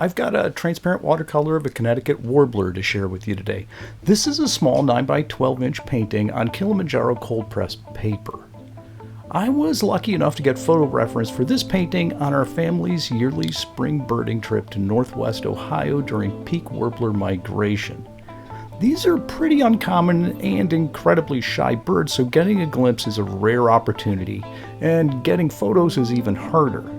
I've got a transparent watercolor of a Connecticut Warbler to share with you today. This is a small 9 by 12 inch painting on Kilimanjaro cold pressed paper. I was lucky enough to get photo reference for this painting on our family's yearly spring birding trip to Northwest Ohio during peak warbler migration. These are pretty uncommon and incredibly shy birds, so getting a glimpse is a rare opportunity, and getting photos is even harder.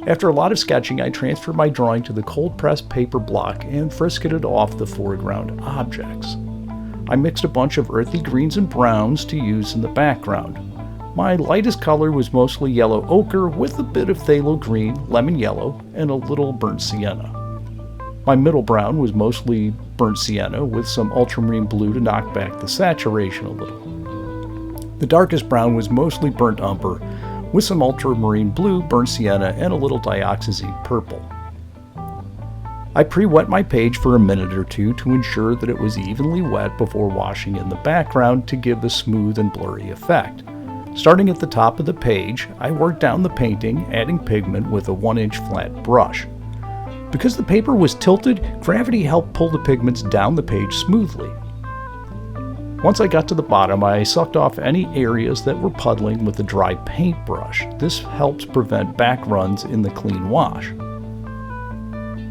After a lot of sketching, I transferred my drawing to the cold-pressed paper block and frisketed off the foreground objects. I mixed a bunch of earthy greens and browns to use in the background. My lightest color was mostly yellow ochre with a bit of phthalo green, lemon yellow, and a little burnt sienna. My middle brown was mostly burnt sienna with some ultramarine blue to knock back the saturation a little. The darkest brown was mostly burnt umber, with some ultramarine blue, burnt sienna, and a little dioxazine purple. I pre-wet my page for a minute or two to ensure that it was evenly wet before washing in the background to give a smooth and blurry effect. Starting at the top of the page, I worked down the painting, adding pigment with a 1-inch flat brush. Because the paper was tilted, gravity helped pull the pigments down the page smoothly. Once I got to the bottom, I sucked off any areas that were puddling with a dry paintbrush. This helps prevent back runs in the clean wash.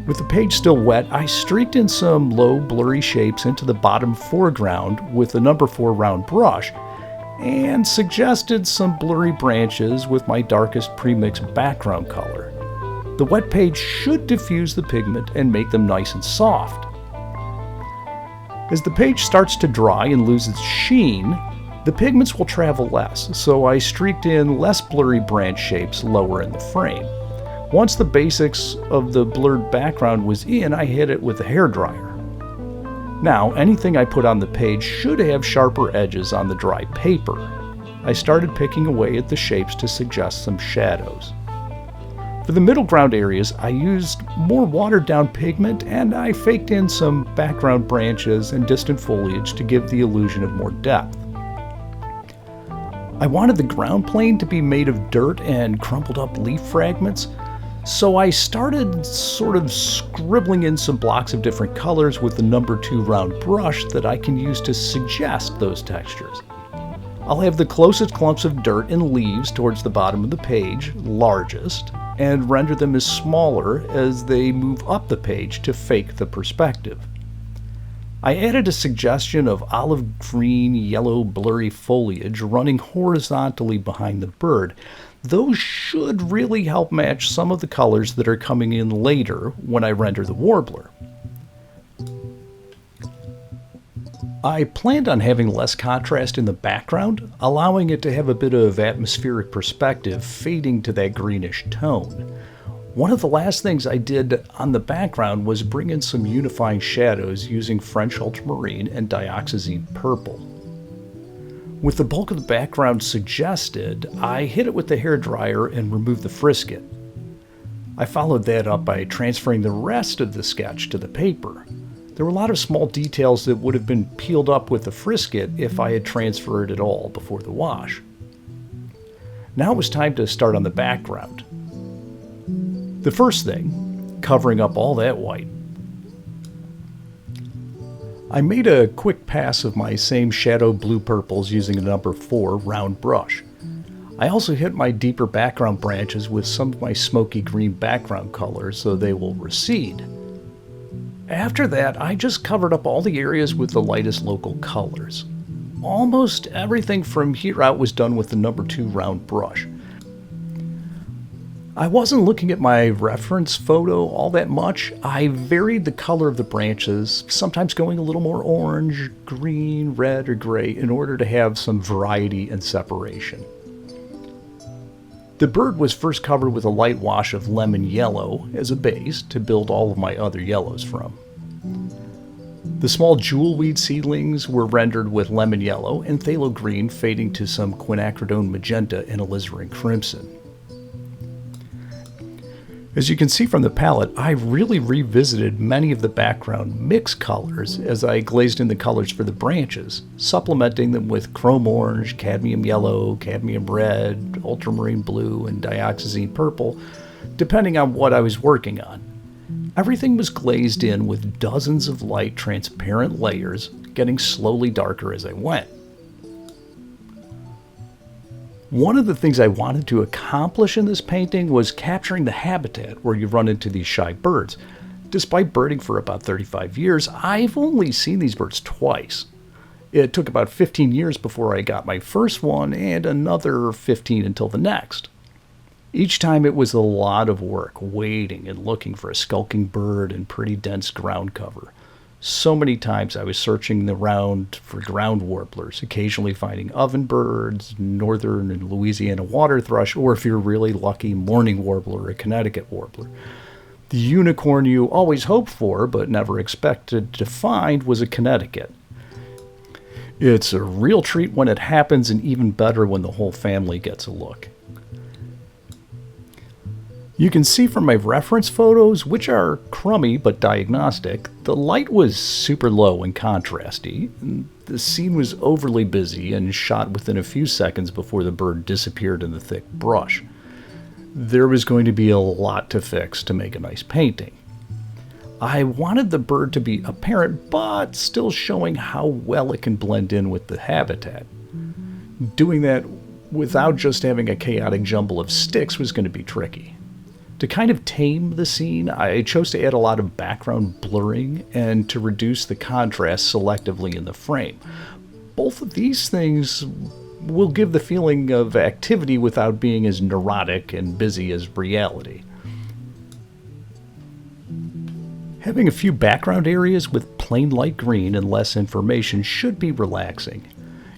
With the page still wet, I streaked in some low, blurry shapes into the bottom foreground with a number 4 round brush, and suggested some blurry branches with my darkest pre-mixed background color. The wet page should diffuse the pigment and make them nice and soft. As the page starts to dry and lose its sheen, the pigments will travel less, so I streaked in less blurry branch shapes lower in the frame. Once the basics of the blurred background was in, I hit it with a hairdryer. Now, anything I put on the page should have sharper edges on the dry paper. I started picking away at the shapes to suggest some shadows. For the middle ground areas, I used more watered down pigment and I faked in some background branches and distant foliage to give the illusion of more depth. I wanted the ground plane to be made of dirt and crumpled up leaf fragments, so I started sort of scribbling in some blocks of different colors with the number 2 round brush that I can use to suggest those textures. I'll have the closest clumps of dirt and leaves towards the bottom of the page, largest, and render them as smaller as they move up the page to fake the perspective. I added a suggestion of olive green, yellow, blurry foliage running horizontally behind the bird. Those should really help match some of the colors that are coming in later when I render the warbler. I planned on having less contrast in the background, allowing it to have a bit of atmospheric perspective, fading to that greenish tone. One of the last things I did on the background was bring in some unifying shadows using French ultramarine and dioxazine purple. With the bulk of the background suggested, I hit it with the hairdryer and removed the frisket. I followed that up by transferring the rest of the sketch to the paper. There were a lot of small details that would have been peeled up with the frisket if I had transferred it all before the wash. Now it was time to start on the background. The first thing, covering up all that white. I made a quick pass of my same shadow blue purples using a number 4 round brush. I also hit my deeper background branches with some of my smoky green background colors so they will recede. After that, I just covered up all the areas with the lightest local colors. Almost everything from here out was done with the number 2 round brush. I wasn't looking at my reference photo all that much. I varied the color of the branches, sometimes going a little more orange, green, red, or gray in order to have some variety and separation. The bird was first covered with a light wash of lemon yellow as a base to build all of my other yellows from. The small jewelweed seedlings were rendered with lemon yellow and phthalo green fading to some quinacridone magenta and alizarin crimson. As you can see from the palette, I really revisited many of the background mix colors as I glazed in the colors for the branches, supplementing them with chrome orange, cadmium yellow, cadmium red, ultramarine blue, and dioxazine purple, depending on what I was working on. Everything was glazed in with dozens of light, transparent layers, getting slowly darker as I went. One of the things I wanted to accomplish in this painting was capturing the habitat where you run into these shy birds. Despite birding for about 35 years, I've only seen these birds twice. It took about 15 years before I got my first one and another 15 until the next. Each time it was a lot of work, waiting and looking for a skulking bird in pretty dense ground cover. So many times I was searching around for ground warblers, occasionally finding ovenbirds, northern and Louisiana water thrush, or if you're really lucky, mourning warbler or Connecticut warbler. The unicorn you always hoped for but never expected to find was a Connecticut. It's a real treat when it happens, and even better when the whole family gets a look. You can see from my reference photos, which are crummy but diagnostic, the light was super low and contrasty. The scene was overly busy and shot within a few seconds before the bird disappeared in the thick brush. There was going to be a lot to fix to make a nice painting. I wanted the bird to be apparent, but still showing how well it can blend in with the habitat. Doing that without just having a chaotic jumble of sticks was going to be tricky. To kind of tame the scene, I chose to add a lot of background blurring and to reduce the contrast selectively in the frame. Both of these things will give the feeling of activity without being as neurotic and busy as reality. Having a few background areas with plain light green and less information should be relaxing.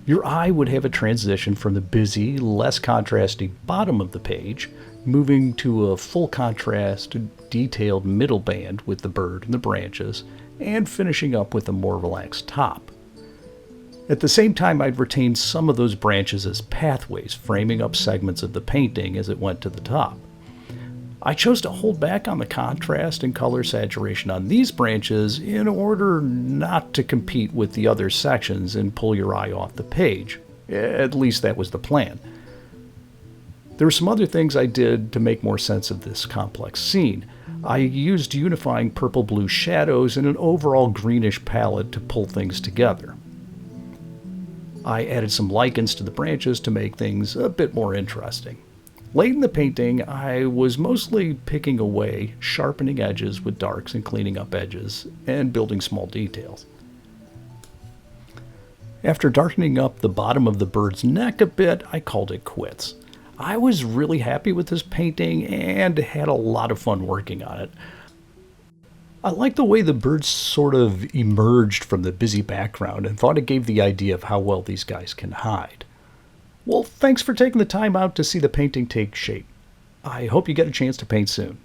Your eye would have a transition from the busy, less contrasty bottom of the page, moving to a full contrast, detailed middle band with the bird and the branches, and finishing up with a more relaxed top. At the same time, I'd retained some of those branches as pathways, framing up segments of the painting as it went to the top. I chose to hold back on the contrast and color saturation on these branches in order not to compete with the other sections and pull your eye off the page. At least that was the plan. There were some other things I did to make more sense of this complex scene. I used unifying purple-blue shadows and an overall greenish palette to pull things together. I added some lichens to the branches to make things a bit more interesting. Late in the painting, I was mostly picking away, sharpening edges with darks and cleaning up edges, and building small details. After darkening up the bottom of the bird's neck a bit, I called it quits. I was really happy with this painting and had a lot of fun working on it. I liked the way the birds sort of emerged from the busy background and thought it gave the idea of how well these guys can hide. Well, thanks for taking the time out to see the painting take shape. I hope you get a chance to paint soon.